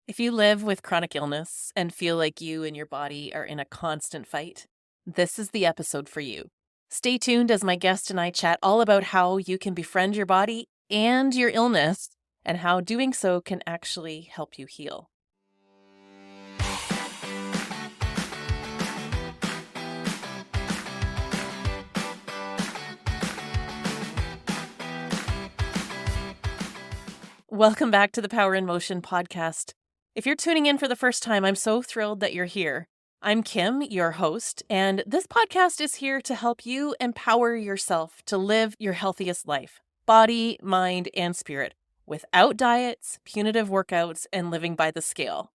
If you live with chronic illness and feel like you and your body are in a constant fight, this is the episode for you. Stay tuned as my guest and I chat all about how you can befriend your body and your illness and how doing so can actually help you heal. Welcome back to the Power in Motion podcast. If you're tuning in for the first time, I'm so thrilled that you're here. I'm Kim, your host, and this podcast is here to help you empower yourself to live your healthiest life, body, mind, and spirit, without diets, punitive workouts, and living by the scale.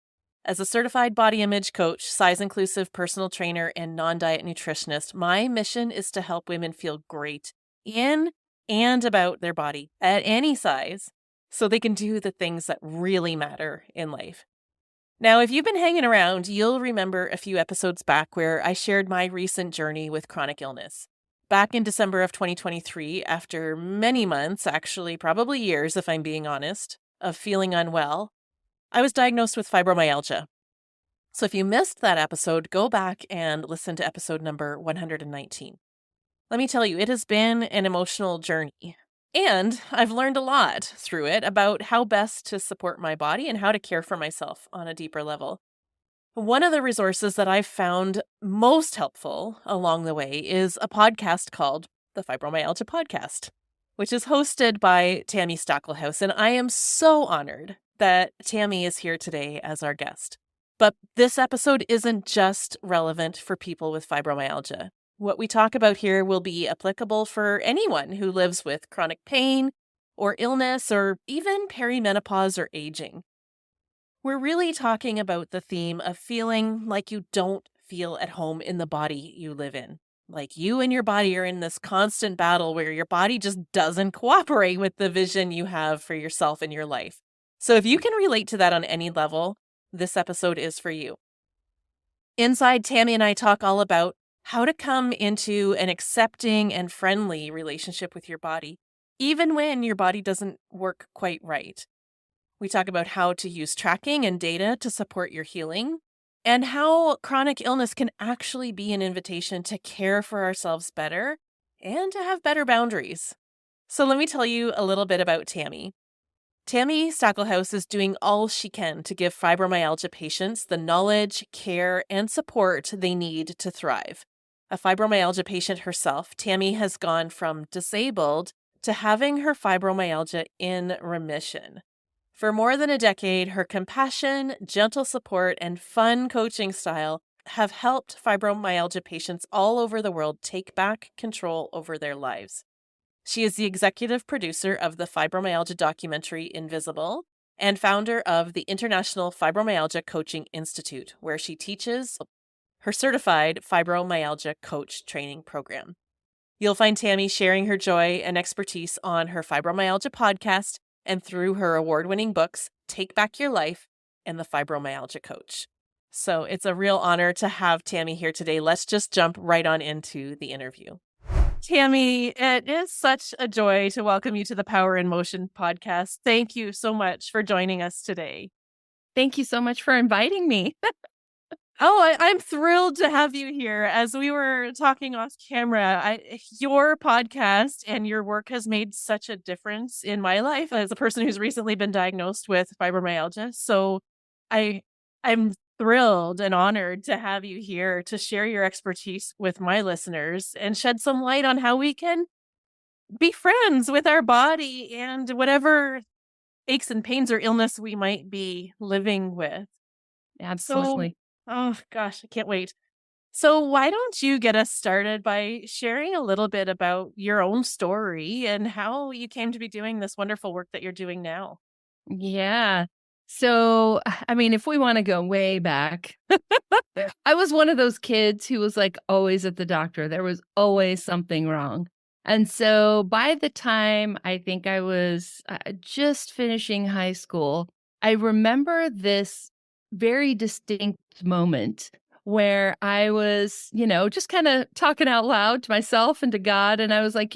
As a certified body image coach, size-inclusive personal trainer, and non-diet nutritionist, my mission is to help women feel great in and about their body at any size, so they can do the things that really matter in life. Now, if you've been hanging around, you'll remember a few episodes back where I shared my recent journey with chronic illness. Back in December of 2023, after many months, actually probably years if I'm being honest, of feeling unwell, I was diagnosed with fibromyalgia. So if you missed that episode, go back and listen to episode number 119. Let me tell you, it has been an emotional journey. And I've learned a lot through it about how best to support my body and how to care for myself on a deeper level. One of the resources that I've found most helpful along the way is a podcast called the Fibromyalgia Podcast, which is hosted by Tami Stackelhouse. And I am so honored that Tami is here today as our guest. But this episode isn't just relevant for people with fibromyalgia. What we talk about here will be applicable for anyone who lives with chronic pain or illness or even perimenopause or aging. We're really talking about the theme of feeling like you don't feel at home in the body you live in. Like you and your body are in this constant battle where your body just doesn't cooperate with the vision you have for yourself and your life. So if you can relate to that on any level, this episode is for you. Inside, Tami and I talk all about how to come into an accepting and friendly relationship with your body, even when your body doesn't work quite right. We talk about how to use tracking and data to support your healing, and how chronic illness can actually be an invitation to care for ourselves better and to have better boundaries. So let me tell you a little bit about Tami. Tami Stackelhouse is doing all she can to give fibromyalgia patients the knowledge, care, and support they need to thrive. A fibromyalgia patient herself, Tami has gone from disabled to having her fibromyalgia in remission. For more than a decade, her compassion, gentle support, and fun coaching style have helped fibromyalgia patients all over the world take back control over their lives. She is the executive producer of the fibromyalgia documentary Invisible and founder of the International Fibromyalgia Coaching Institute, where she teaches her certified fibromyalgia coach training program. You'll find Tami sharing her joy and expertise on her fibromyalgia podcast and through her award-winning books, Take Back Your Life and The Fibromyalgia Coach. So it's a real honor to have Tami here today. Let's just jump right on into the interview. Tami, it is such a joy to welcome you to the Power in Motion podcast. Thank you so much for joining us today. Thank you so much for inviting me. I'm thrilled to have you here. As we were talking off camera, your podcast and your work has made such a difference in my life as a person who's recently been diagnosed with fibromyalgia. So I'm thrilled and honored to have you here to share your expertise with my listeners and shed some light on how we can be friends with our body and whatever aches and pains or illness we might be living with. Absolutely. Oh, gosh, I can't wait. So why don't you get us started by sharing a little bit about your own story and how you came to be doing this wonderful work that you're doing now? Yeah. So, if we want to go way back, I was one of those kids who was like always at the doctor. There was always something wrong. And so by the time I think I was just finishing high school, I remember this very distinct moment where I was, just kind of talking out loud to myself and to God. And I was like,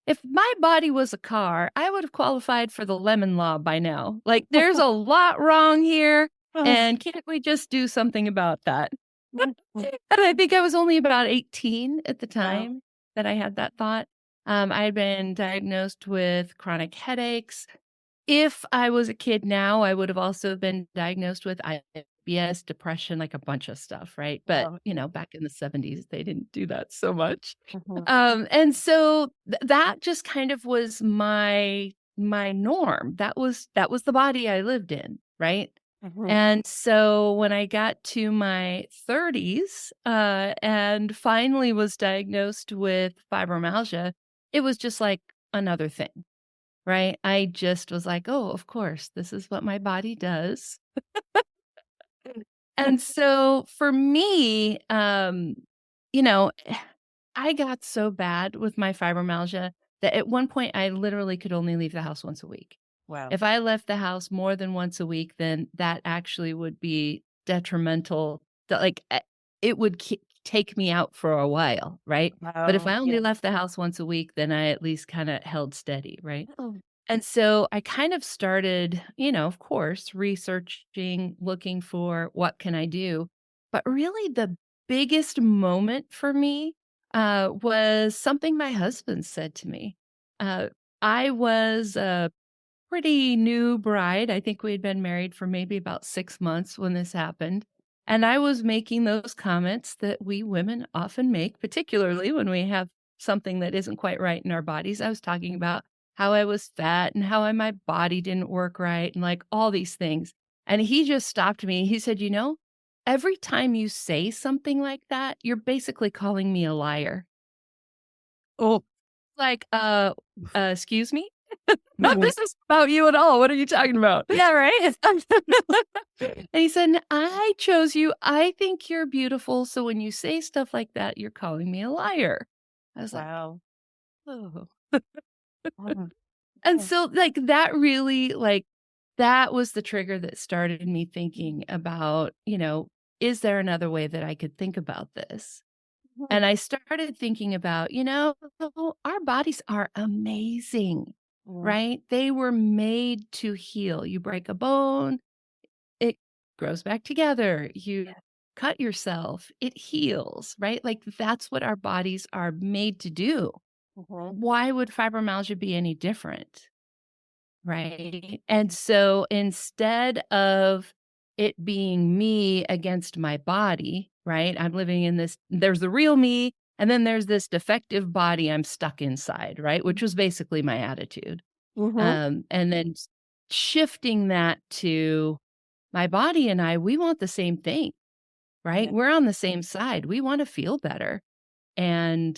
if my body was a car, I would have qualified for the lemon law by now. Like, there's a lot wrong here. And can't we just do something about that? And I think I was only about 18 at the Wow. time that I had that thought. I had been diagnosed with chronic headaches. If I was a kid now, I would have also been diagnosed with IBS, depression, like a bunch of stuff, right? But, Wow. back in the 70s, they didn't do that so much. Mhm. And so that just kind of was my norm. That was the body I lived in, right? Mhm. And so when I got to my 30s, and finally was diagnosed with fibromyalgia, it was just like another thing, right? I just was like, "Oh, of course, this is what my body does." And so for me, you know, I got so bad with my fibromyalgia that at one point I literally could only leave the house once a week. Wow. If I left the house more than once a week, then that actually would be detrimental. It would take me out for a while, right? But if Wow. I Yeah. only left the house once a week, then I at least kind of held steady, right? Oh. And so I kind of started, of course, researching, looking for what can I do. But really, the biggest moment for me was something my husband said to me. Uh, I was a pretty new bride. I think we had been married for maybe about 6 months when this happened. And I was making those comments that we women often make, particularly when we have something that isn't quite right in our bodies. I was talking about how I was fat and how my body didn't work right and like all these things. And he just stopped me. He said, every time you say something like that, you're basically calling me a liar. Oh. Like, excuse me? This is about you at all. What are you talking about? Yeah, right? And he said, I chose you. I think you're beautiful. So when you say stuff like that, you're calling me a liar. I was like, Wow. oh. Mhm. And Yeah. so, like, that really, like, that was the trigger that started me thinking about, is there another way that I could think about this? Mhm. And I started thinking about, our bodies are amazing, Mhm. right? They were made to heal. You break a bone, it grows back together. You Yeah. cut yourself, it heals, right? Like that's what our bodies are made to do. Mhm. Why would fibromyalgia be any different? Right. And so instead of it being me against my body, right? I'm living in this, there's the real me, and then there's this defective body I'm stuck inside, right? Which was basically my attitude. Mhm. And then shifting that to my body and I, we want the same thing, right? Yeah. We're on the same side. We want to feel better. And,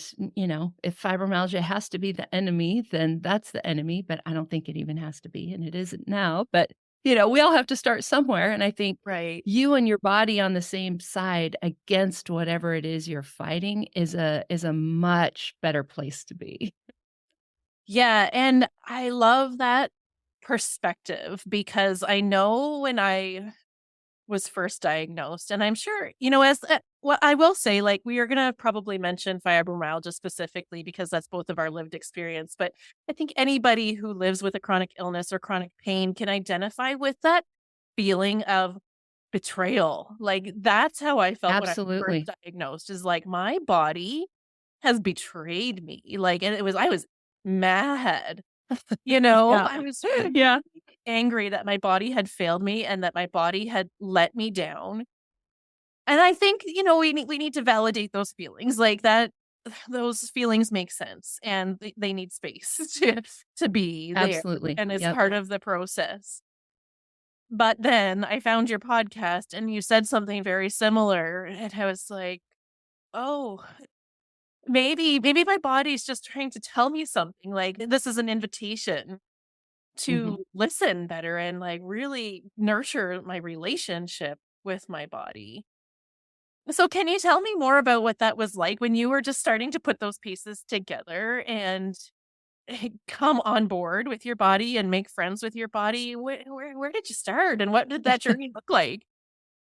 if fibromyalgia has to be the enemy, then that's the enemy, but I don't think it even has to be, and it isn't now. But, we all have to start somewhere. And I think Right. you and your body on the same side against whatever it is you're fighting is a much better place to be. Yeah, and I love that perspective because I know when I was first diagnosed, and I'm sure, as well, I will say, like, we are gonna probably mention fibromyalgia specifically because that's both of our lived experience, but I think anybody who lives with a chronic illness or chronic pain can identify with that feeling of betrayal. Like, that's how I felt when I was first Absolutely. diagnosed, is like, my body has betrayed me, like, and I was mad, Yeah. I was Yeah. angry that my body had failed me and that my body had let me down. And I think, we need to validate those feelings, like, that those feelings make sense, and they need space to be there, Absolutely. and it's Yep. part of the process. But then I found your podcast and you said something very similar, and I was like, "Oh, maybe my body's just trying to tell me something, like, this is an invitation Mhm. to listen better and, like, really nurture my relationship with my body." So can you tell me more about what that was like when you were just starting to put those pieces together and come on board with your body and make friends with your body? Where did you start and what did that journey look like?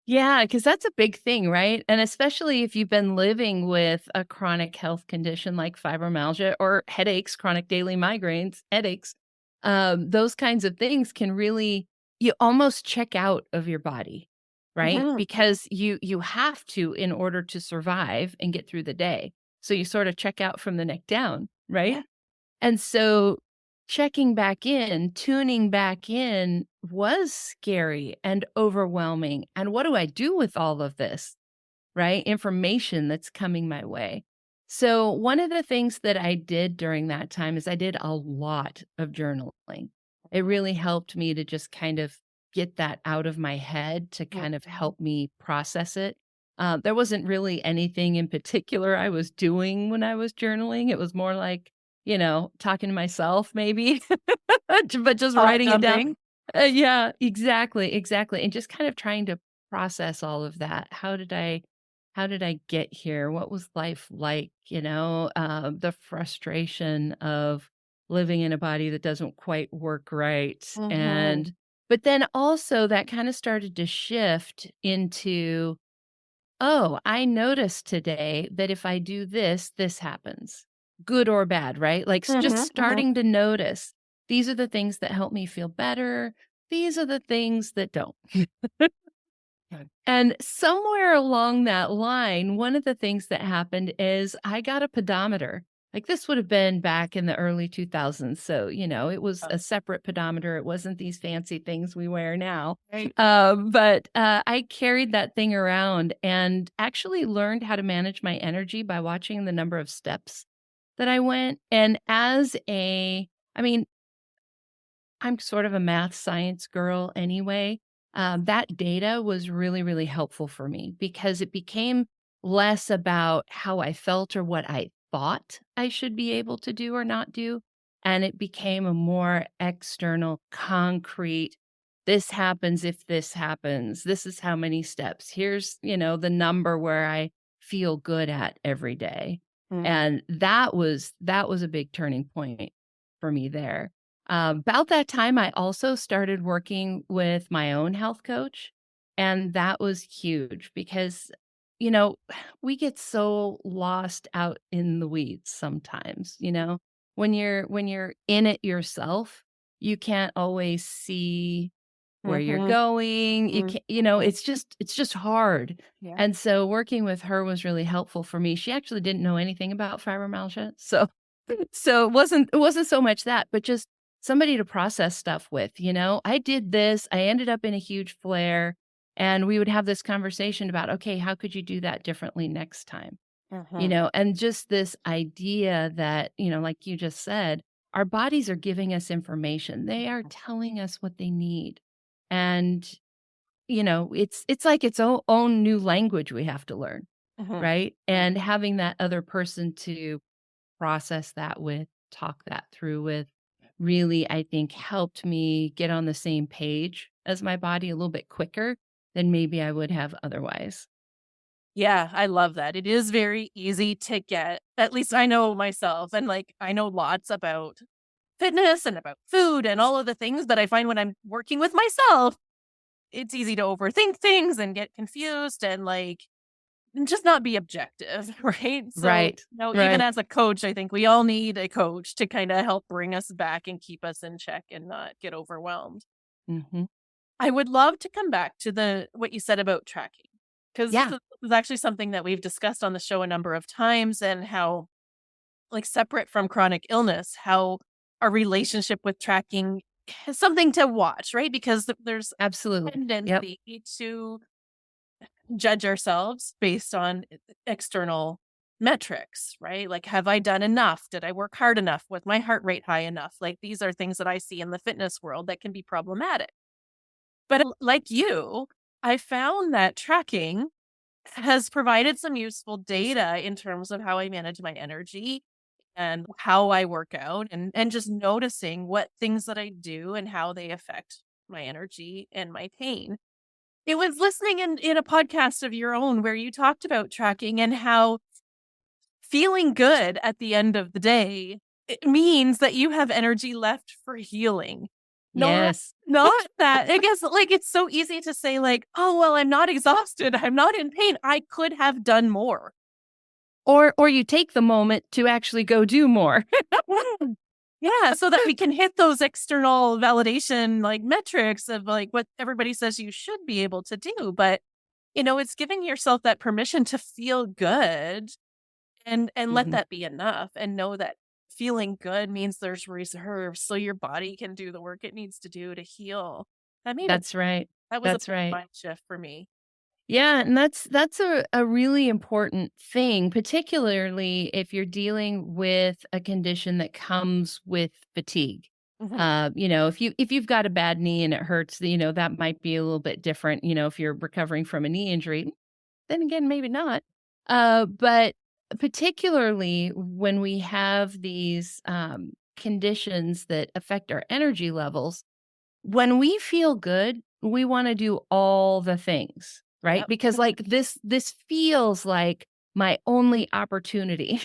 Yeah, because that's a big thing, right? And especially if you've been living with a chronic health condition like fibromyalgia or headaches, chronic daily migraines, headaches, those kinds of things can really, you almost check out of your body, right? Mhm. Because you have to in order to survive and get through the day. So you sort of check out from the neck down, right? Yeah. And so checking back in, tuning back in was scary and overwhelming. And what do I do with all of this, right? Information that's coming my way. So one of the things that I did during that time is I did a lot of journaling. It really helped me to just kind of get that out of my head to kind of Mhm. help me process it. There wasn't really anything in particular I was doing when I was journaling. It was more like, talking to myself maybe, but just Thought writing it down. dumping. Yeah, exactly, exactly. And just kind of trying to process all of that. How did I get here? What was life like? The frustration of living in a body that doesn't quite work right. Mhm. But then also that kind of started to shift into, oh, I noticed today that if I do this, this happens, good or bad, right? Like just Mhm. Mhm. starting to notice these are the things that help me feel better. These are the things that don't. Good. And somewhere along that line, one of the things that happened is I got a pedometer. Like this would have been back in the early 2000s. So, it was a separate pedometer. It wasn't these fancy things we wear now. Right. But I carried that thing around and actually learned how to manage my energy by watching the number of steps that I went. And I mean, I'm sort of a math science girl anyway. That data was really, really helpful for me because it became less about how I felt or what I thought I should be able to do or not do. And it became a more external, concrete, this happens if this happens. This is how many steps. Here's, the number where I feel good at every day. Mm. And that was a big turning point for me there. About that time, I also started working with my own health coach, and that was huge because, you know, we get so lost out in the weeds sometimes, when you're in it yourself, you can't always see where you're Mhm. going. You Mhm. can't, Mhm. it's just hard. Yeah. And so working with her was really helpful for me. She actually didn't know anything about fibromyalgia. So it wasn't so much that, but just somebody to process stuff with, I did this, I ended up in a huge flare, and we would have this conversation about, okay, how could you do that differently next time? Mhm. And just this idea that, like you just said, our bodies are giving us information. They are telling us what they need. And, it's like its own new language we have to learn, Mhm. right? And having that other person to process that with, talk that through with, really, I think helped me get on the same page as my body a little bit quicker than maybe I would have otherwise. Yeah, I love that. It is very easy to get, at least I know myself, and like I know lots about fitness and about food and all of the things, but I find when I'm working with myself, it's easy to overthink things and get confused and like just not be objective, right? So, Right. even Right. as a coach, I think we all need a coach to kind of help bring us back and keep us in check and not get overwhelmed. Hmm. I would love to come back to the what you said about tracking, because Yeah. this is actually something that we've discussed on the show a number of times, and how, like, separate from chronic illness, how our relationship with tracking is something to watch, right? Because there's a Absolutely. Yep. tendency to judge ourselves based on external metrics, right? Like, have I done enough? Did I work hard enough? Was my heart rate high enough? Like, these are things that I see in the fitness world that can be problematic. But like you, I found that tracking has provided some useful data in terms of how I manage my energy and how I work out, and just noticing what things that I do and how they affect my energy and my pain. It was listening in a podcast of your own where you talked about tracking and how feeling good at the end of the day, it means that you have energy left for healing. Not Yes. not that I guess, like, it's so easy to say, like, "Oh, well, I'm not exhausted. I'm not in pain. I could have done more." Or you take the moment to actually go do more. Yeah, so that we can hit those external validation, like, metrics of, like, what everybody says you should be able to do, but it's giving yourself that permission to feel good and let that be enough, and know that feeling good means there's reserves so your body can do the work it needs to do to heal. That's right. That was a That's right. mind shift for me. Yeah, and that's a really important thing, particularly if you're dealing with a condition that comes with fatigue. If you've got a bad knee and it hurts, that might be a little bit different. If you're recovering from a knee injury, then again, maybe not. But particularly when we have these conditions that affect our energy levels, when we feel good, we want to do all the things, right? Yep. Because like this feels like my only opportunity.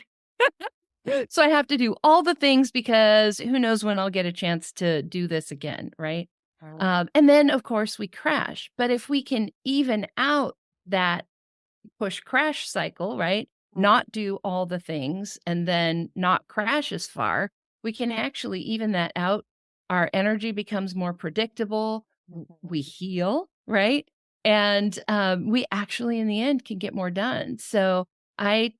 So I have to do all the things because who knows when I'll get a chance to do this again, right? And then, of course, we crash. But if we can even out that push crash cycle, right? Not do all the things and then not crash as far, we can actually even that out. Our energy becomes more predictable. We heal, right? And we actually, in the end, can get more done. So I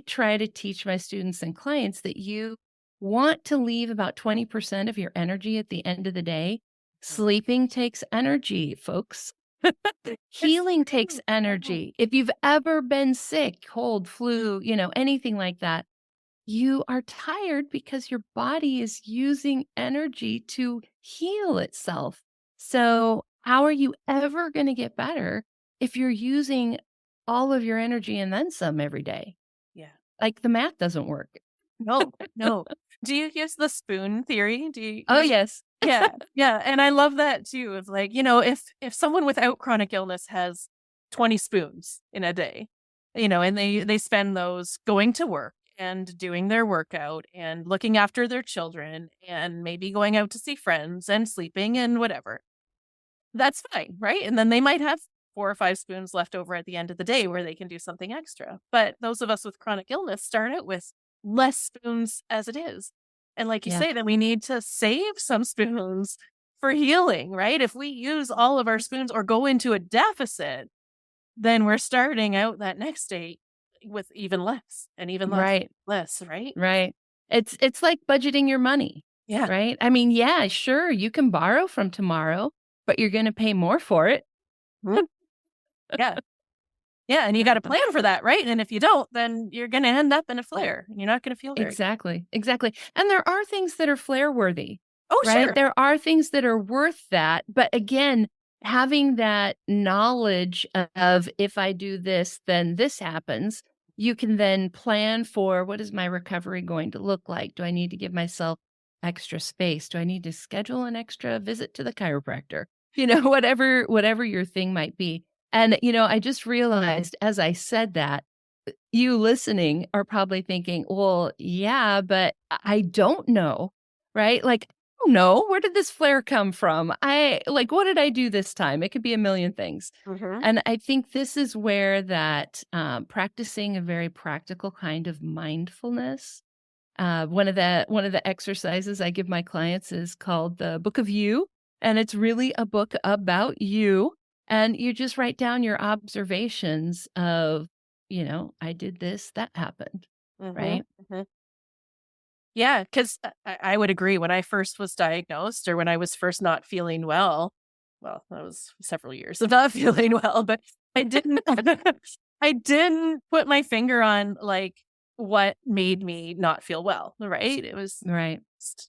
try to teach my students and clients that you want to leave about 20% of your energy at the end of the day. Sleeping takes energy, folks. Healing takes energy. If you've ever been sick, cold, flu, anything like that, you are tired because your body is using energy to heal itself. So how are you ever going to get better if you're using all of your energy and then some every day? Yeah. Like the math doesn't work. No. Do you use the spoon theory? Oh, yes. Yeah. And I love that too. Of like, if someone without chronic illness has 20 spoons in a day, and they spend those going to work and doing their workout and looking after their children and maybe going out to see friends and sleeping and whatever, that's fine, right? And then they might have 4 or 5 spoons left over at the end of the day where they can do something extra. But those of us with chronic illness start out with less spoons as it is. And like you say, then we need to save some spoons for healing, right? If we use all of our spoons or go into a deficit, then we're starting out that next day with even less and even less, right? Right. It's like budgeting your money. Yeah. Right. I mean, yeah, sure, you can borrow from tomorrow, but you're going to pay more for it. Yeah. Yeah. And you got to plan for that, right? And if you don't, then you're going to end up in a flare and you're not going to feel very Exactly. And there are things that are flare worthy. Oh, right? Sure. There are things that are worth that. But again, having that knowledge of if I do this, then this happens, you can then plan for what is my recovery going to look like? Do I need to give myself extra space? Do I need to schedule an extra visit to the chiropractor? Whatever your thing might be. And, I just realized as I said that, you listening are probably thinking, well, yeah, but I don't know, right? Like, I don't know. Where did this flare come from? What did I do this time? It could be a million things. And I think this is where that practicing a very practical kind of mindfulness. One of the exercises I give my clients is called the Book of You. And it's really a book about you. And you just write down your observations of, I did this, that happened. Right. Yeah. Cause I would agree when I first was diagnosed or when I was first not feeling well, that was several years of not feeling well, but I didn't, I didn't put my finger on like what made me not feel well. Right. It was right.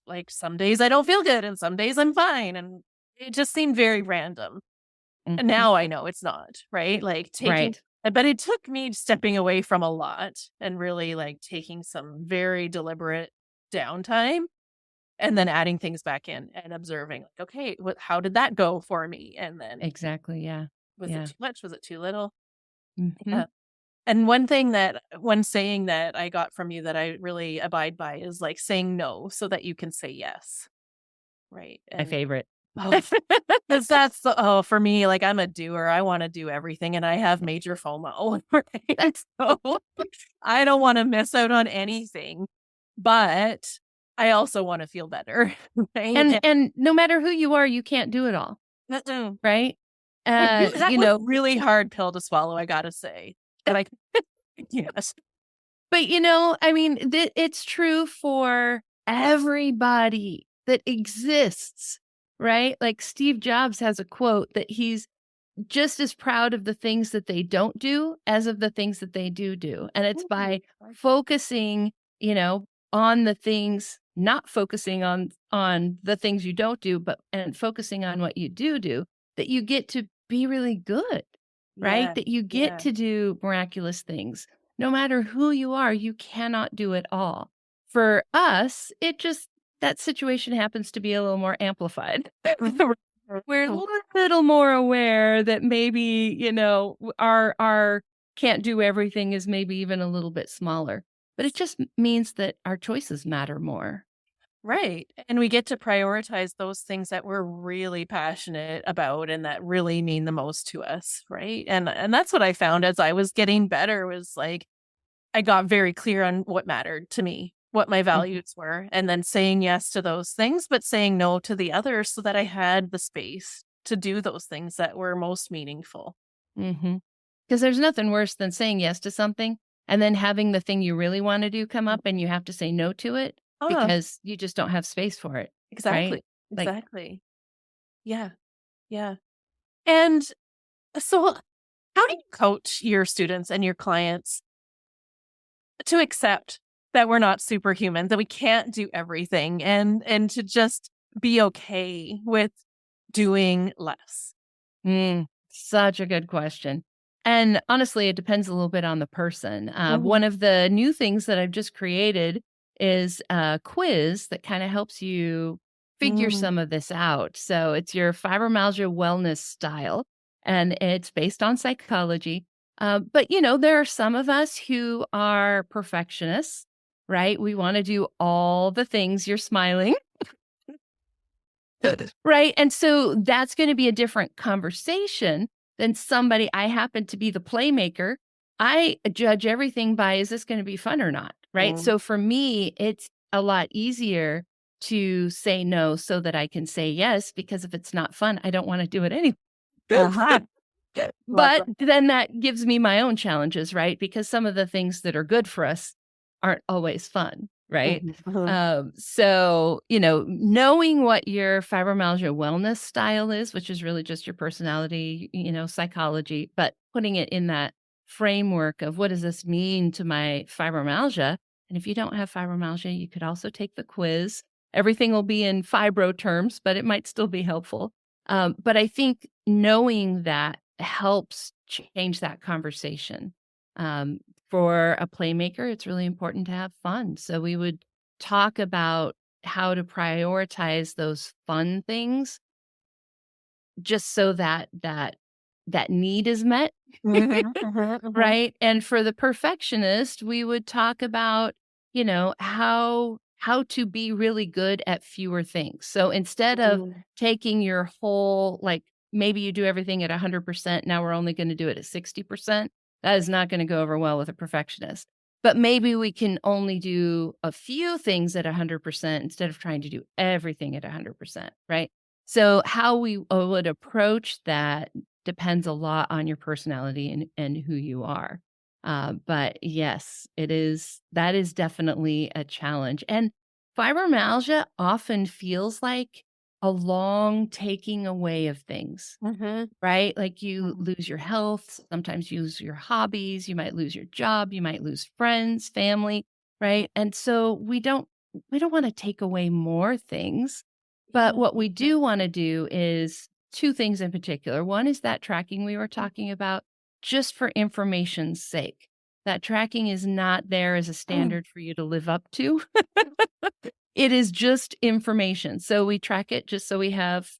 Like some days I don't feel good and some days I'm fine. And it just seemed very random. And now I know it's not, right? Like but it took me stepping away from a lot and really like taking some very deliberate downtime and then adding things back in and observing like, okay, how did that go for me? And then exactly. Yeah. Was it too much? Was it too little? Yeah. And one saying that I got from you that I really abide by is like saying no so that you can say yes. Right. My favorite. Because that's for me, like I'm a doer. I want to do everything and I have major FOMO. Right? So I don't want to miss out on anything, but I also want to feel better. Right? And no matter who you are, you can't do it all. Right. That was a really hard pill to swallow, I gotta say. But yes. But, I mean, it's true for everybody that exists, right? Like Steve Jobs has a quote that he's just as proud of the things that they don't do as of the things that they do. And it's by focusing, on the things, not focusing on the things you don't do, and focusing on what you do, that you get to be really good, right? Yeah, That you get to do miraculous things. No matter who you are, you cannot do it all. For us, that situation happens to be a little more amplified. We're a little more aware that maybe, our can't do everything is maybe even a little bit smaller. But it just means that our choices matter more. Right. And we get to prioritize those things that we're really passionate about and that really mean the most to us, right? And that's what I found as I was getting better was like I got very clear on what mattered to me, what my values were, and then saying yes to those things, but saying no to the others so that I had the space to do those things that were most meaningful. Because there's nothing worse than saying yes to something and then having the thing you really want to do come up and you have to say no to it because you just don't have space for it. Exactly. Right? Exactly. Yeah. Yeah. And so how do you coach your students and your clients to accept that we're not superhuman, that we can't do everything and to just be okay with doing less? Such a good question. And honestly, it depends a little bit on the person. One of the new things that I've just created is a quiz that kind of helps you figure some of this out. So it's your fibromyalgia wellness style, and it's based on psychology. But, there are some of us who are perfectionists, right? We want to do all the things. You're smiling. Right. And so that's going to be a different conversation than somebody. I happen to be the playmaker. I judge everything by, is this going to be fun or not? Right. So for me, it's a lot easier to say no so that I can say yes, because if it's not fun, I don't want to do it anyway. But then that gives me my own challenges, right? Because some of the things that are good for us aren't always fun. Right. So, knowing what your fibromyalgia wellness style is, which is really just your personality, psychology, but putting it in that framework of what does this mean to my fibromyalgia? And if you don't have fibromyalgia, you could also take the quiz. Everything will be in fibro terms, but it might still be helpful. But I think knowing that helps change that conversation. For a playmaker, it's really important to have fun. So we would talk about how to prioritize those fun things just so that need is met. Right. And for the perfectionist, we would talk about, how to be really good at fewer things. So instead of taking your whole, like maybe you do everything at 100%, now we're only going to do it at 60%. That is not going to go over well with a perfectionist. But maybe we can only do a few things at 100% instead of trying to do everything at 100%, right? So how we would approach that depends a lot on your personality and who you are. But yes, that is definitely a challenge. And fibromyalgia often feels like a long taking away of things, right? Like you lose your health, sometimes you lose your hobbies, you might lose your job, you might lose friends, family, right? And so we don't want to take away more things, but what we do want to do is two things in particular. One is that tracking we were talking about, just for information's sake. That tracking is not there as a standard for you to live up to. It is just information. So we track it just so we have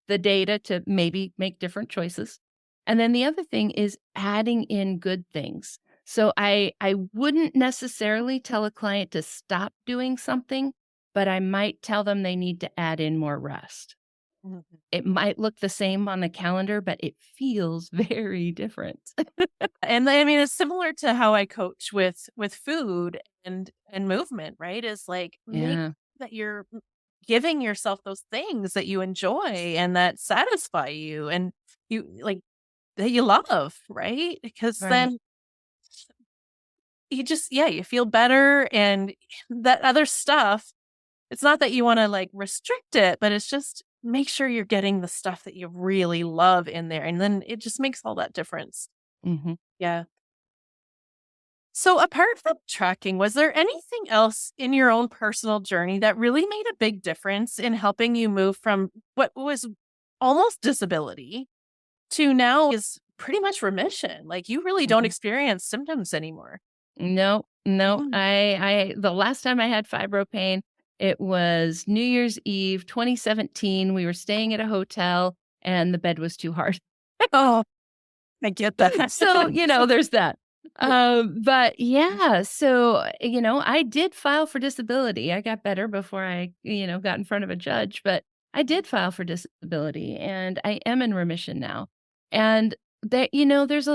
the data to maybe make different choices. And then the other thing is adding in good things. So I wouldn't necessarily tell a client to stop doing something, but I might tell them they need to add in more rest. It might look the same on the calendar, but it feels very different. And I mean, it's similar to how I coach with food and movement, right? Is like make that you're giving yourself those things that you enjoy and that satisfy you and that you love, right? Because Right. then you feel better, and that other stuff, it's not that you want to like restrict it, but it's just make sure you're getting the stuff that you really love in there. And then it just makes all that difference. Mm-hmm. Yeah. So apart from tracking, was there anything else in your own personal journey that really made a big difference in helping you move from what was almost disability to now is pretty much remission? Like you really don't Mm-hmm. experience symptoms anymore. No, no. Mm. The last time I had fibro pain, it was New Year's Eve, 2017. We were staying at a hotel and the bed was too hard. Oh, I get that. So, there's that. But yeah, so, I did file for disability. I got better before I, got in front of a judge, but I did file for disability and I am in remission now. And that, there's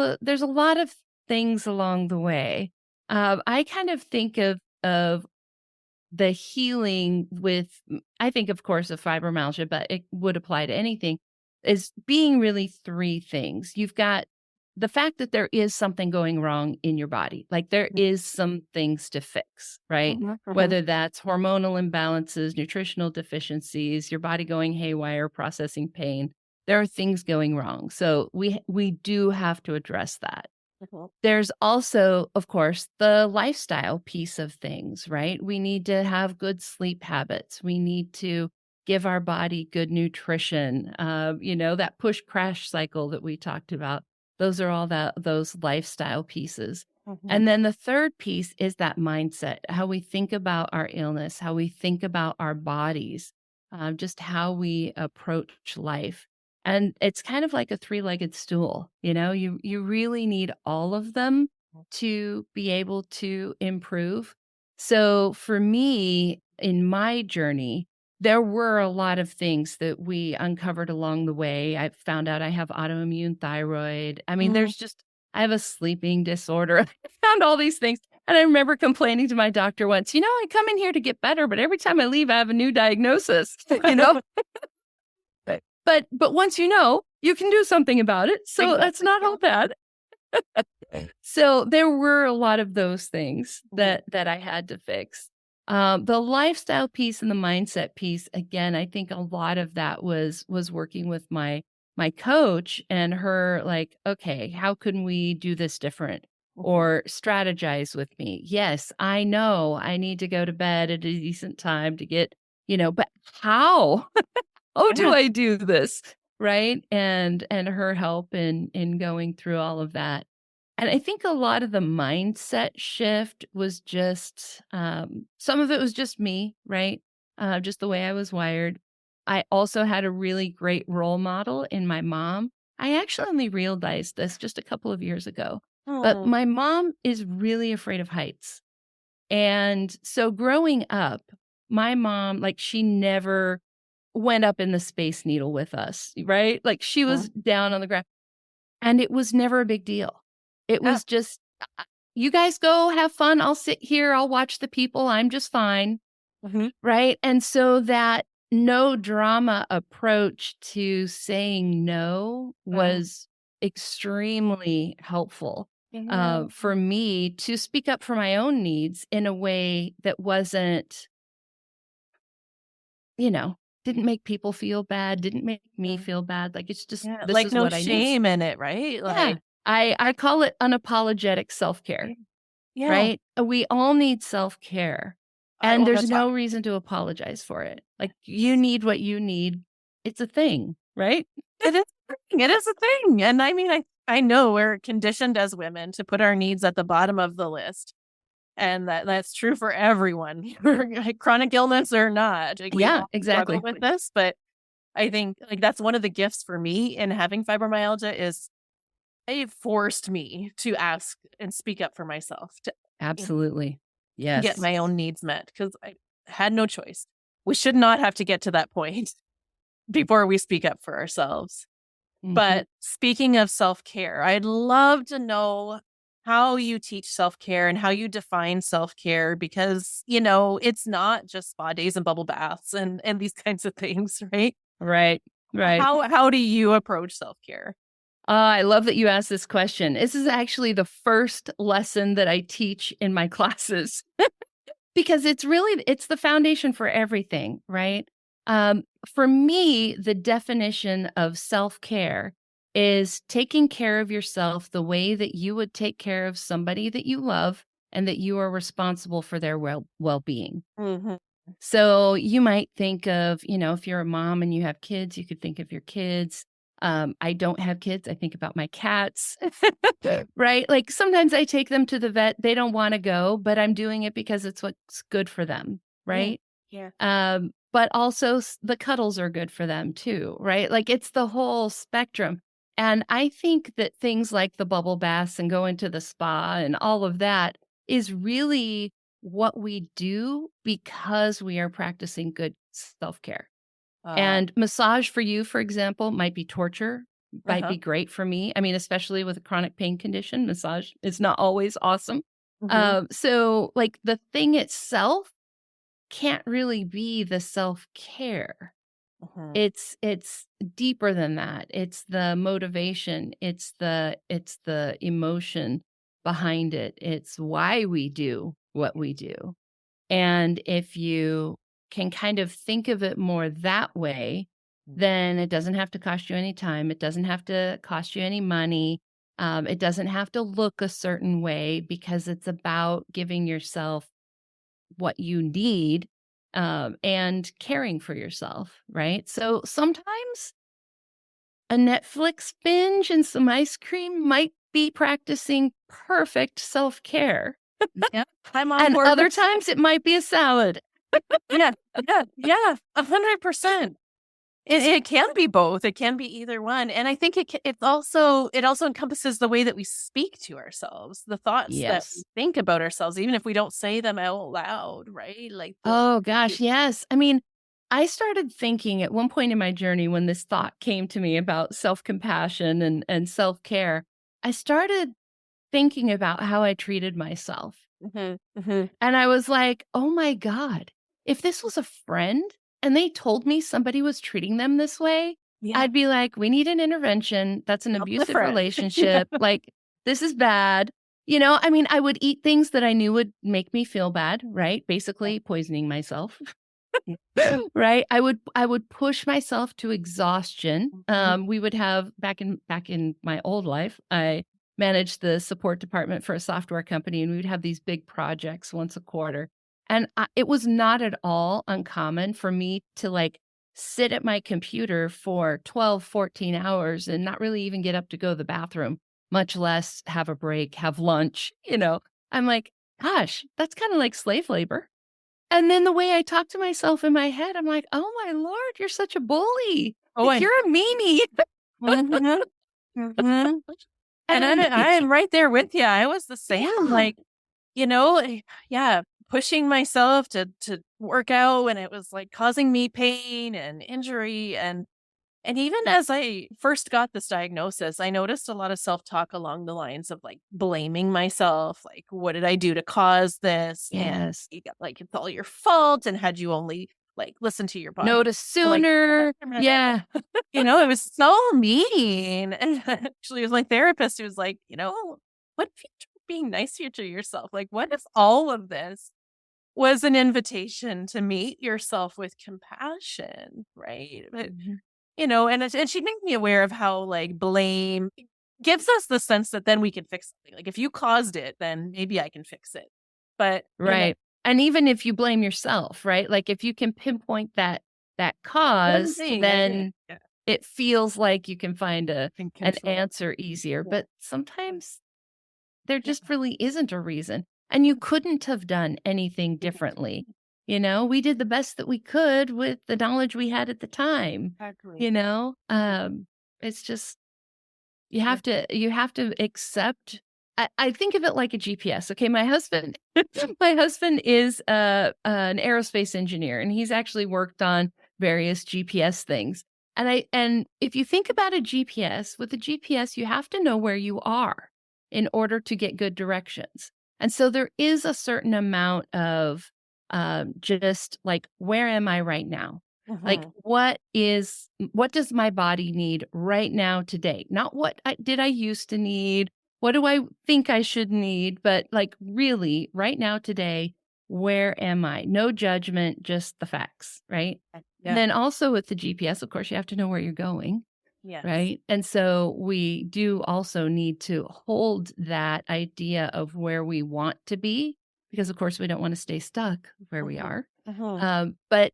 a lot of things along the way. I kind of think of the healing with, I think, of course, of fibromyalgia, but it would apply to anything, is being really three things. You've got the fact that there is something going wrong in your body, like there is some things to fix, right? Mhm, mhm. Whether that's hormonal imbalances, nutritional deficiencies, your body going haywire, processing pain, there are things going wrong. So we do have to address that. Mhm. There's also, of course, the lifestyle piece of things, right? We need to have good sleep habits. We need to give our body good nutrition. That push crash cycle that we talked about. Those are all those lifestyle pieces. Mhm. And then the third piece is that mindset, how we think about our illness, how we think about our bodies, just how we approach life. And it's kind of like a three-legged stool, you really need all of them to be able to improve. So for me, in my journey, there were a lot of things that we uncovered along the way. I found out I have autoimmune thyroid. I mean, Mhm. I have a sleeping disorder. I found all these things. And I remember complaining to my doctor once, I come in here to get better, but every time I leave, I have a new diagnosis, But once you can do something about it. So that's Exactly. not all bad. So there were a lot of those things that I had to fix. The lifestyle piece and the mindset piece, again, I think a lot of that was working with my coach and her like, okay, how can we do this different? Or strategize with me. Yes, I know I need to go to bed at a decent time to get, but how? How do Yeah. I do this? Right. And her help in going through all of that. And I think a lot of the mindset shift was just some of it was just me, right? Just the way I was wired. I also had a really great role model in my mom. I actually only realized this just a couple of years ago. But Mm. my mom is really afraid of heights. And so growing up, my mom, like, she never went up in the Space Needle with us, right? Like, she was down on the ground, and it was never a big deal. It Yeah. was just, "You guys go have fun. I'll sit here. I'll watch the people. I'm just fine." Mhm. Right? And so that no drama approach to saying no was extremely helpful Yeah. for me to speak up for my own needs in a way that wasn't, didn't make people feel bad, didn't make me Mhm. feel bad. Like, it's just, Yeah, this like is no what I need. shame in it, right? Yeah. Like, I call it unapologetic self-care, yeah, right? We all need self-care. I And wanna there's talk. no reason to apologize for it. Like, you need what you need. It's a thing, right? It is a thing, it is a thing, and I mean, I know we're conditioned as women to put our needs at the bottom of the list, and that's true for everyone, like, chronic illness or not, like, we Yeah, all struggle exactly. with this, but I think, like, that's one of the gifts for me in having fibromyalgia is it forced me to ask and speak up for myself, to Absolutely. get Yes. my own needs met because I had no choice. We should not have to get to that point before we speak up for ourselves. Mhm. But speaking of self-care, I'd love to know how you teach self-care and how you define self-care, because, you know, it's not just spa days and bubble baths and these kinds of things, right? Right. Right. How do you approach self-care? I love that you asked this question. This is actually the first lesson that I teach in my classes because it's the foundation for everything, right? For me, the definition of self-care is taking care of yourself the way that you would take care of somebody that you love and that you are responsible for their well-being. Mhm. So you might think of, if you're a mom and you have kids, you could think of your kids. I don't have kids. I think about my cats, right? Like sometimes I take them to the vet. They don't want to go, but I'm doing it because it's what's good for them, Yeah. right? Yeah. But also the cuddles are good for them too, right? Like it's the whole spectrum. And I think that things like the bubble baths and going to the spa and all of that is really what we do because we are practicing good self-care. Uh, And massage for you, for example, might be torture, might uh-huh. be great for me. I mean, especially with a chronic pain condition, massage is not always awesome. Mhm. So like the thing itself can't really be the self-care. Mhm. It's deeper than that. It's the motivation, it's the emotion behind it. It's why we do what we do. And if you can kind of think of it more that way, then it doesn't have to cost you any time. It doesn't have to cost you any money. It doesn't have to look a certain way because it's about giving yourself what you need and caring for yourself, right? So sometimes a Netflix binge and some ice cream might be practicing perfect self care. Yeah, I'm on And board other with times it might be a salad. yeah, yeah, 100%. It can be both. It can be either one, and I think it also encompasses the way that we speak to ourselves, the thoughts that we Yes. think about ourselves, even if we don't say them out loud, right? Like the Oh gosh, yes. I mean, I started thinking at one point in my journey when this thought came to me about self-compassion and self-care, I started thinking about how I treated myself. Mhm, mhm. And I was like, "Oh my god, if this was a friend and they told me somebody was treating them this way, Yeah, I'd be like, we need an intervention. That's an not the abusive friend. Yeah. relationship. Like, this is bad." I mean, I would eat things that I knew would make me feel bad, right? Basically poisoning myself. Yeah. Right? I would push myself to exhaustion. Mhm. We would have back in my old life, I managed the support department for a software company, and we would have these big projects once a quarter. And it was not at all uncommon for me to like sit at my computer for 12, 14 hours and not really even get up to go to the bathroom, much less have a break, have lunch. I'm like, gosh, that's kind of like slave labor. And then the way I talk to myself in my head, I'm like, "Oh my lord, you're such a bully. Oh, Like, and you're a meanie." mhm, mhm. And And I am right there with you. I was the same, yeah. like, you know, yeah, pushing myself to work out when it was, like, causing me pain and injury, and even as I first got this diagnosis, I noticed a lot of self-talk along the lines of, like, blaming myself, like, "What did I do to cause this?" And, Yes. you got, like, "It's all your fault, and had you only, like, listened to your body." Notice I'm like, sooner. Yeah. you know, it was so mean, and actually, it was my therapist who was like, "You know, what if you tried being nicer to yourself? Like, what if all of this was an invitation to meet yourself with compassion?" Right? But Mhm. you know, and she made me aware of how, like, blame gives us the sense that then we can fix something. Like, if you caused it, then maybe I can fix it. But, you know, Right. And even if you blame yourself, right? Like, if you can pinpoint that one cause, thing I did, then yeah, it feels like you can find can an control. answer easier. Yeah, But sometimes there yeah. just really isn't a reason, and you couldn't have done anything differently. We did the best that we could with the knowledge we had at the time, Exactly. you know? It's just Yeah. you have to accept. I think of it like a GPS. Okay, my husband my husband is an aerospace engineer, and he's actually worked on various GPS things. And if you think about a GPS, with a GPS, you have to know where you are. in order to get good directions. And so there is a certain amount of just like, where am I right now? Like, what does my body need right now today? Not what did I used to need? What do I think I should need? But like, really, right now, today, where am I? No judgment, just the facts, right? And Yeah. then also with the GPS, of course, you have to know where you're going, Yes. right? And so we do also need to hold that idea of where we want to be, because of course we don't want to stay stuck where we are. But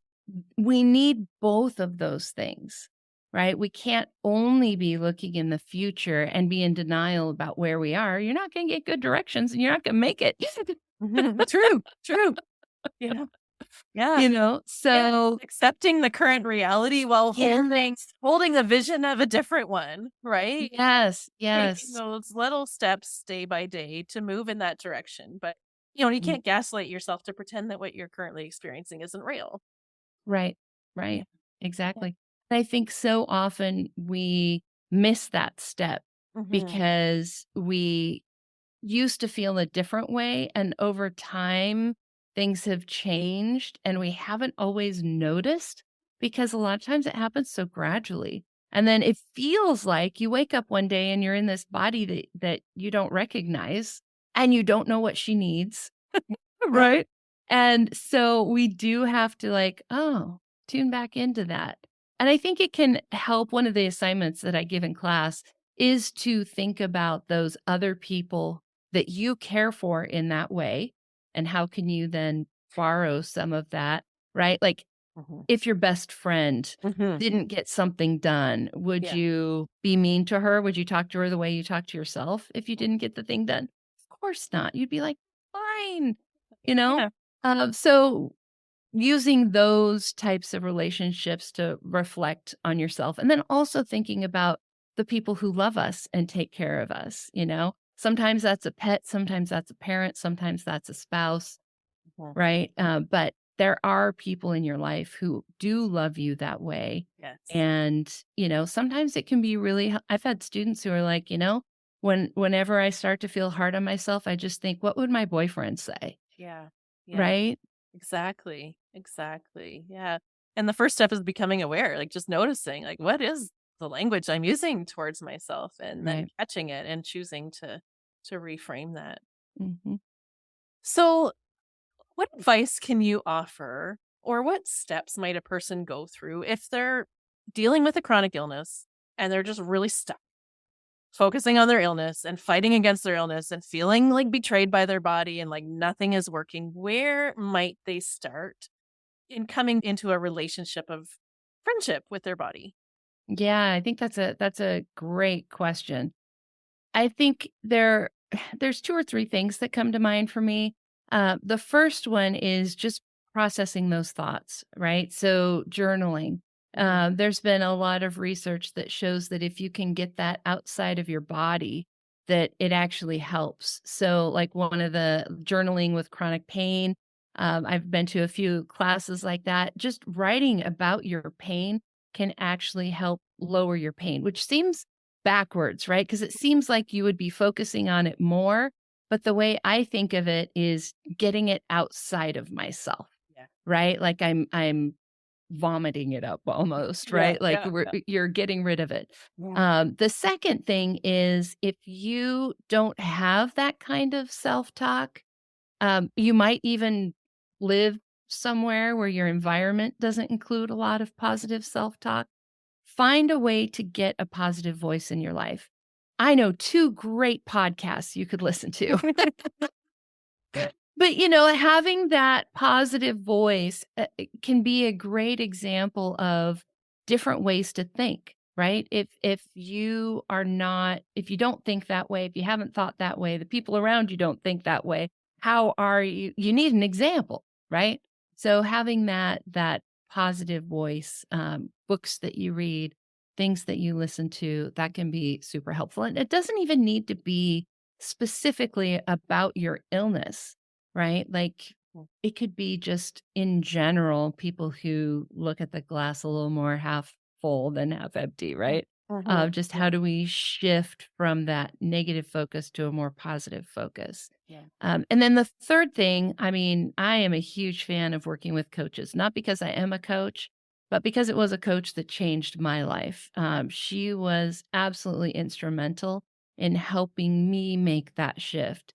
we need both of those things, right? We can't only be looking in the future and be in denial about where we are. You're not going to get good directions and you're not going to make it. True. Yeah. Yeah. Yeah. So accepting the current reality while yeah. holding the vision of a different one, right? Yes. Taking those little steps day by day to move in that direction. But, you can't gaslight yourself to pretend that what you're currently experiencing isn't real. Right. Exactly. And I think so often we miss that step because we used to feel a different way. And over time, things have changed and we haven't always noticed, because a lot of times it happens so gradually. And then it feels like you wake up one day and you're in this body that you don't recognize and you don't know what she needs. Right. And so we do have to like, tune back into that. And I think it can help. One of the assignments that I give in class is to think about those other people that you care for in that way. And how can you then borrow some of that, right? Like, if your best friend didn't get something done, would you be mean to her? Would you talk to her the way you talk to yourself if you didn't get the thing done? Of course not. You'd be like, fine, Yeah. So using those types of relationships to reflect on yourself, and then also thinking about the people who love us and take care of us. Sometimes that's a pet, sometimes that's a parent, sometimes that's a spouse, right? But there are people in your life who do love you that way. Yes. And, sometimes it can be really, I've had students who are like, whenever I start to feel hard on myself, I just think, what would my boyfriend say? Yeah. Right? Exactly. Yeah. And the first step is becoming aware, like just noticing, like, what is the language I'm using towards myself, and then Right. catching it and choosing to reframe that. hmm So, what advice can you offer, or what steps might a person go through if they're dealing with a chronic illness and they're just really stuck, focusing on their illness and fighting against their illness and feeling like betrayed by their body and like nothing is working? Where might they start in coming into a relationship of friendship with their body? Yeah, I think that's a great question. I think there's two or three things that come to mind for me. The first one is just processing those thoughts, right? So journaling. There's been a lot of research that shows that if you can get that outside of your body, that it actually helps. So, like one of the journaling with chronic pain, I've been to a few classes like that. Just writing about your pain can actually help lower your pain, which seems backwards, right? Because it seems like you would be focusing on it more. But the way I think of it is getting it outside of myself, Yeah. right? Like I'm vomiting it up almost, right? Like you're getting rid of it. The second thing is, if you don't have that kind of self-talk, you might even live somewhere where your environment doesn't include a lot of positive self-talk. Find a way to get a positive voice in your life. I know two great podcasts you could listen to. But, having that positive voice can be a great example of different ways to think, right? If you don't think that way, if you haven't thought that way, the people around you don't think that way, how are you? You need an example, right? So having that positive voice, books that you read, things that you listen to, that can be super helpful. And it doesn't even need to be specifically about your illness, right? Like, it could be just in general, people who look at the glass a little more half full than half empty, right? of just how do we shift from that negative focus to a more positive focus. Yeah. And then the third thing, I mean, I am a huge fan of working with coaches, not because I am a coach, but because it was a coach that changed my life. She was absolutely instrumental in helping me make that shift.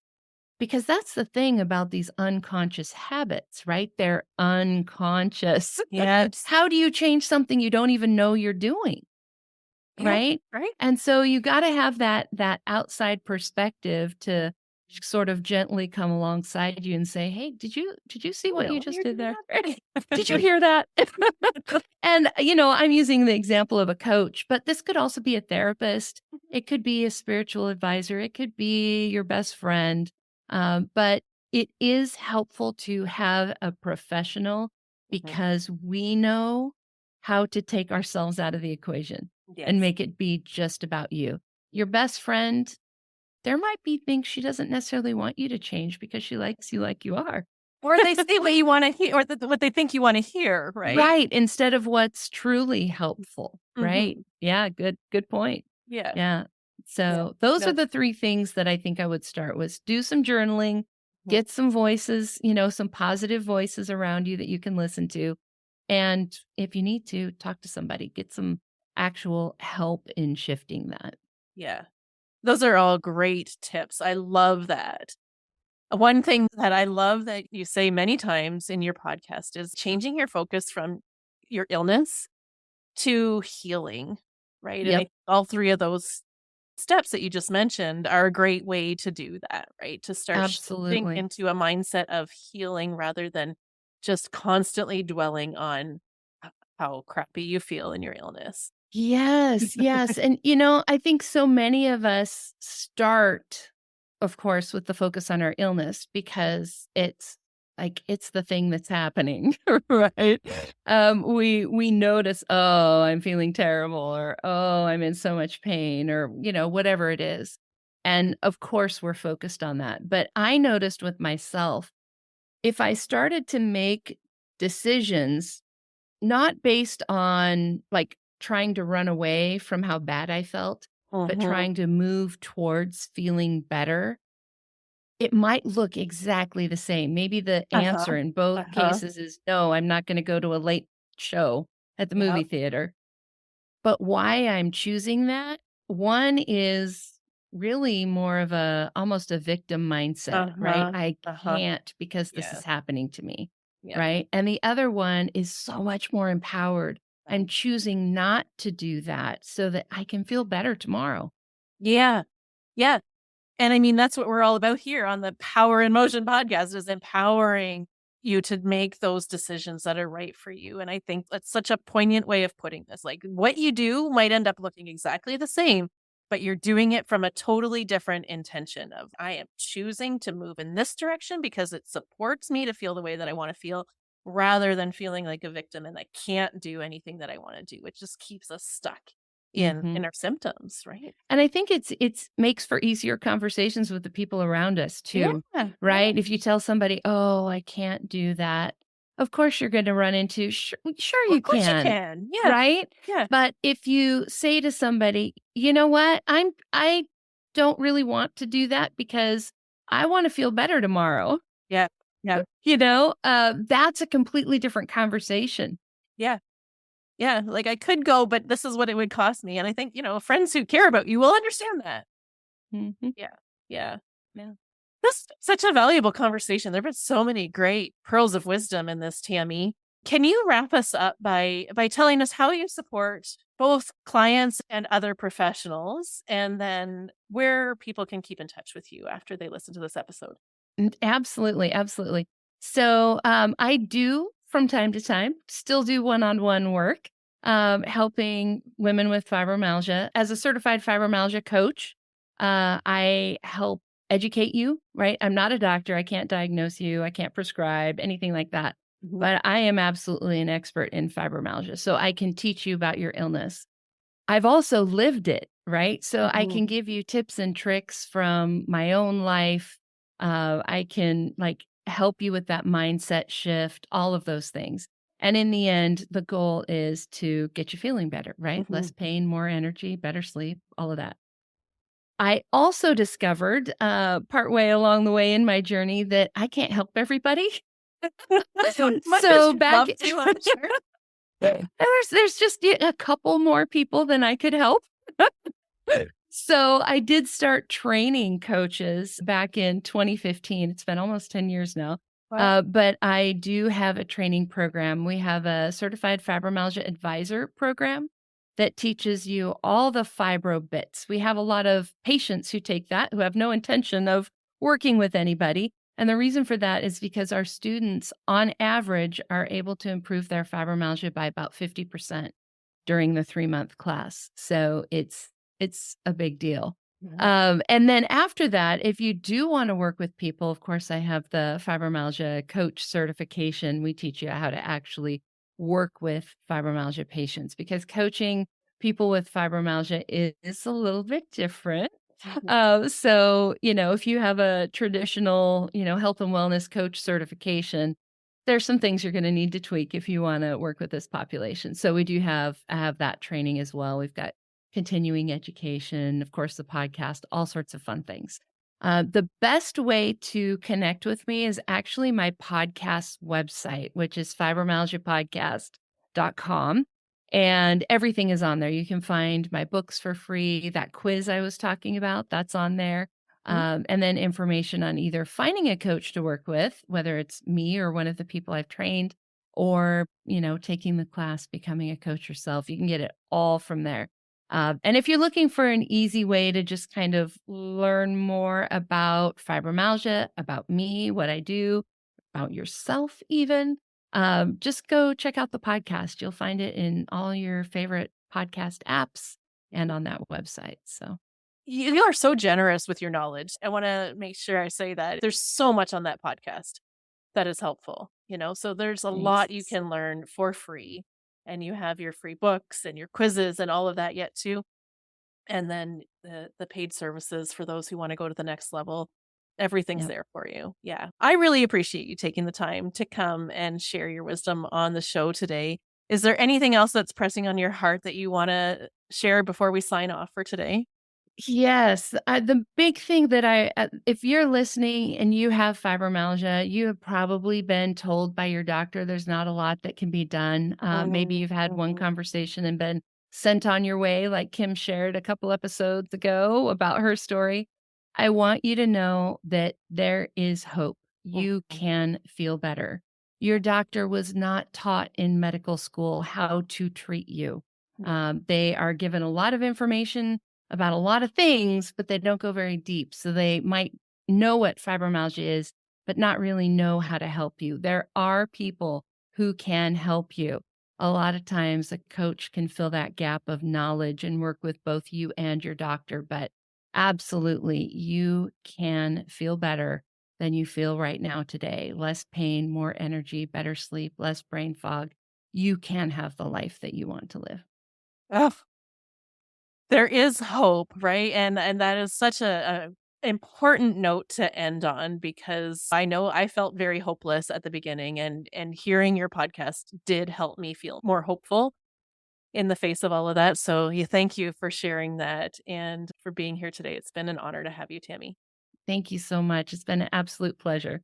Because that's the thing about these unconscious habits, right? They're unconscious. Yes. How do you change something you don't even know you're doing? Yeah, Right? right. And so you got to have that outside perspective to sort of gently come alongside you and say, "Hey, did you see what you just did there? Did you hear that?" And I'm using the example of a coach, but this could also be a therapist. It could be a spiritual advisor. It could be your best friend. But it is helpful to have a professional because we know how to take ourselves out of the equation and Yes. make it be just about you. Your best friend, there might be things she doesn't necessarily want you to change because she likes you like you are. Or they say what you want to hear, or what they think you want to hear, right? Right. Instead of what's truly helpful. Right. Yeah. Good point. Yeah. Yeah. So those are the three things that I think I would start with. Do some journaling, get some voices, some positive voices around you that you can listen to. And if you need to, talk to somebody, get some actual help in shifting that. Yeah. Those are all great tips. I love that. One thing that I love that you say many times in your podcast is changing your focus from your illness to healing, right? And I Yep. think all three of those steps that you just mentioned are a great way to do that, right? To start shifting Absolutely. into a mindset of healing rather than just constantly dwelling on how crappy you feel in your illness. Yes, yes. And, I think so many of us start, of course, with the focus on our illness because it's the thing that's happening, right? We notice, oh, I'm feeling terrible, or oh, I'm in so much pain, or, whatever it is. And of course, we're focused on that. But I noticed with myself, if I started to make decisions not based on trying to run away from how bad I felt, but trying to move towards feeling better, it might look exactly the same. Maybe the answer in both cases is no, I'm not going to go to a late show at the movie theater. But why I'm choosing that, one is really more of almost a victim mindset, right? I can't because this is happening to me. Yeah. Right. And the other one is so much more empowered. I'm choosing not to do that so that I can feel better tomorrow. Yeah. Yeah. And I mean, that's what we're all about here on the Power in Motion podcast, is empowering you to make those decisions that are right for you. And I think that's such a poignant way of putting this. Like, what you do might end up looking exactly the same, but you're doing it from a totally different intention of, I am choosing to move in this direction because it supports me to feel the way that I want to feel, rather than feeling like a victim and I can't do anything that I want to do, which just keeps us stuck in our symptoms, right? And I think it's makes for easier conversations with the people around us too, Yeah. right? If you tell somebody, "Oh, I can't do that," of course you're going to run into, "Sure, you Of course you can." can. Yeah. Right? Yeah. But if you say to somebody, "You know what? I don't really want to do that because I want to feel better tomorrow." Yeah. Yeah. That's a completely different conversation. Yeah. Yeah. Like, I could go, but this is what it would cost me. And I think, friends who care about you will understand that. Mhm. Yeah. Yeah. Yeah. That's such a valuable conversation. There have been so many great pearls of wisdom in this, Tami. Can you wrap us up by telling us how you support both clients and other professionals, and then where people can keep in touch with you after they listen to this episode? Absolutely, absolutely. So, I do from time to time still do one-on-one work, helping women with fibromyalgia. As a certified fibromyalgia coach, I help educate you, right? I'm not a doctor. I can't diagnose you. I can't prescribe anything like that. But I am absolutely an expert in fibromyalgia. So I can teach you about your illness. I've also lived it, right? So I can give you tips and tricks from my own life. I can help you with that mindset shift, all of those things. And in the end, the goal is to get you feeling better, right? Mhm. Less pain, more energy, better sleep, all of that. I also discovered partway along the way in my journey that I can't help everybody. So much as So you'd back love to, I'm sure. there's just a couple more people than I could help. So I did start training coaches back in 2015. It's been almost 10 years now. Wow. But I do have a training program. We have a certified fibromyalgia advisor program that teaches you all the fibro bits. We have a lot of patients who take that who have no intention of working with anybody. And the reason for that is because our students, on average, are able to improve their fibromyalgia by about 50% during the 3-month class. So it's a big deal. And then after that, if you do want to work with people, of course, I have the fibromyalgia coach certification. We teach you how to actually work with fibromyalgia patients because coaching people with fibromyalgia is a little bit different. So, if you have a traditional, health and wellness coach certification, there's some things you're going to need to tweak if you want to work with this population. So we do have that training as well. We've got continuing education, of course, the podcast, all sorts of fun things. The best way to connect with me is actually my podcast website, which is fibromyalgiapodcast.com. And everything is on there. You can find my books for free. That quiz I was talking about, that's on there. And then information on either finding a coach to work with, whether it's me or one of the people I've trained, or, taking the class, becoming a coach yourself. You can get it all from there. And if you're looking for an easy way to just kind of learn more about fibromyalgia, about me, what I do, about yourself, even, just go check out the podcast. You'll find it in all your favorite podcast apps and on that website. So, You are so generous with your knowledge. I want to make sure I say that. There's so much on that podcast that is helpful, so there's a lot you thanks. can learn for free. And you have your free books and your quizzes and all of that yet too. And then the paid services for those who want to go to the next level. Everything's Yep. there for you. Yeah. I really appreciate you taking the time to come and share your wisdom on the show today. Is there anything else that's pressing on your heart that you want to share before we sign off for today? Yes, the big thing that if you're listening and you have fibromyalgia, you have probably been told by your doctor there's not a lot that can be done. Maybe you've had one Mhm. conversation and been sent on your way, like Kim shared a couple episodes ago about her story. I want you to know that there is hope. You Mhm. can feel better. Your doctor was not taught in medical school how to treat you. Yeah. They are given a lot of information about a lot of things, but they don't go very deep. So they might know what fibromyalgia is, but not really know how to help you. There are people who can help you. A lot of times a coach can fill that gap of knowledge and work with both you and your doctor, but absolutely, you can feel better than you feel right now today. Less pain, more energy, better sleep, less brain fog. You can have the life that you want to live. Ugh, there is hope, right? And that is such a important note to end on because I know I felt very hopeless at the beginning and hearing your podcast did help me feel more hopeful in the face of all of that. So, thank you for sharing that and for being here today. It's been an honor to have you, Tami. Thank you so much. It's been an absolute pleasure.